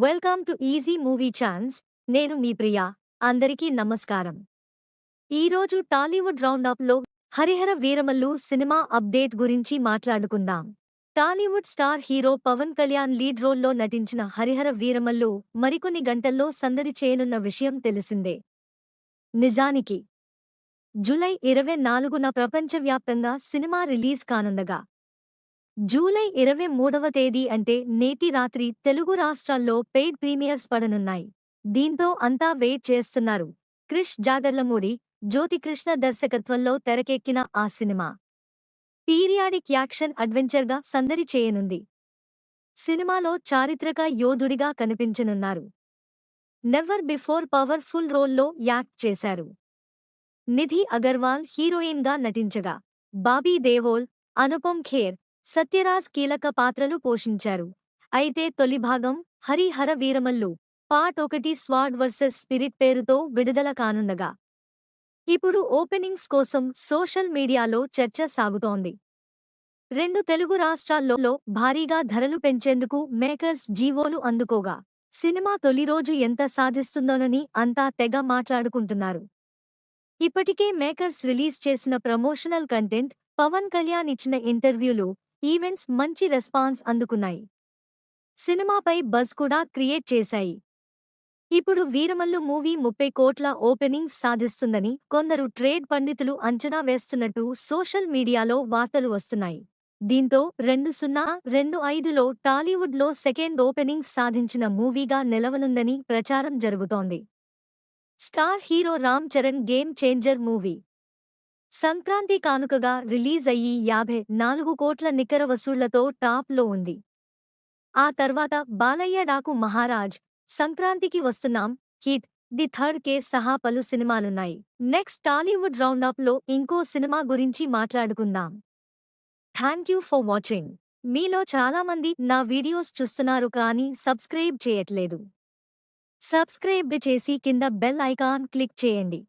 Welcome to easy movie chance. నేను మీ ప్రియా. అందరికీ నమస్కారం. ఈరోజు టాలీవుడ్ రౌండప్లో హరిహర వీరమల్లు సినిమా అప్డేట్ గురించి మాట్లాడుకుందాం. Tollywood star hero Pawan Kalyan lead రోల్లో నటించిన హరిహర వీరమల్లు మరికొన్ని గంటల్లో సందడి చేయనున్న విషయం తెలిసిందే. నిజానికి జూలై 24న ప్రపంచవ్యాప్తంగా సినిమా రిలీజ్ కానుండగా జూలై 23వ తేదీ అంటే నేటి రాత్రి తెలుగు రాష్ట్రాల్లో పెయిడ్ ప్రీమియర్స్ పడనున్నాయి. దీంతో అంతా వెయిట్ చేస్తున్నారు. క్రిష్ జాగర్లమూడి, జ్యోతికృష్ణ దర్శకత్వంలో తెరకెక్కిన ఆ సినిమా పీరియాడిక్ యాక్షన్ అడ్వెంచర్గా సందడి చేయనుంది. సినిమాలో చారిత్రక యోధుడిగా కనిపించనున్నారు. నెవర్ బిఫోర్ పవర్ఫుల్ రోల్లో యాక్ట్ చేశారు. నిధి అగర్వాల్ హీరోయిన్గా నటించగా బాబీ దేవోల్, అనుపమ్ ఖేర్, సత్యరాజ్ కీలక పాత్రలు పోషించారు. అయితే తొలి భాగం Harihara Veeramallu part 1 స్వాడ్ versus spirit పేరుతో విడుదల కానుండగా ఇప్పుడు ఓపెనింగ్స్ కోసం సోషల్ మీడియాలో చర్చ సాగుతోంది. రెండు తెలుగు రాష్ట్రాల్లో భారీగా ధరలు పెంచేందుకు మేకర్స్ జీవోలు అందుకోగా సినిమా తొలి రోజు ఎంత సాధిస్తుందోనని అంతా తెగ మాట్లాడుకుంటున్నారు. ఇప్పటికే మేకర్స్ రిలీజ్ చేసిన ప్రమోషనల్ కంటెంట్, పవన్ కళ్యాణ్ ఇచ్చిన ఇంటర్వ్యూలు, ఈవెంట్స్ మంచి రెస్పాన్స్ అందుకున్నాయి. సినిమాపై బజ్ కూడా క్రియేట్ చేశాయి. ఇప్పుడు వీరమల్లు మూవీ 30 కోట్ల ఓపెనింగ్స్ సాధిస్తుందని కొందరు ట్రేడ్ పండితులు అంచనా వేస్తున్నట్టు సోషల్ మీడియాలో వార్తలు వస్తున్నాయి. దీంతో 2025లో టాలీవుడ్లో సెకండ్ ఓపెనింగ్స్ సాధించిన మూవీగా నిలవనుందని ప్రచారం జరుగుతోంది. Star hero Ram Charan game changer movie Sankranti కానుకగా రిలీజ్ అయ్యి 54 కోట్ల నికర వసూళ్లతో టాప్లో ఉంది. ఆ తర్వాత బాలయ్య డాకు మహారాజ్, సంక్రాంతికి వస్తున్నాం, హిట్, ది థర్డ్ కేస్ సహా పలు సినిమాలున్నాయి. నెక్స్ట్ టాలీవుడ్ రౌండప్లో ఇంకో సినిమా గురించి మాట్లాడుకుందాం. Thank you for watching. మీలో చాలామంది నా వీడియోస్ చూస్తున్నారు కానీ సబ్స్క్రైబ్ చేయట్లేదు. సబ్స్క్రైబ్ చేసి కింద బెల్ ఐకాన్ క్లిక్ చేయండి.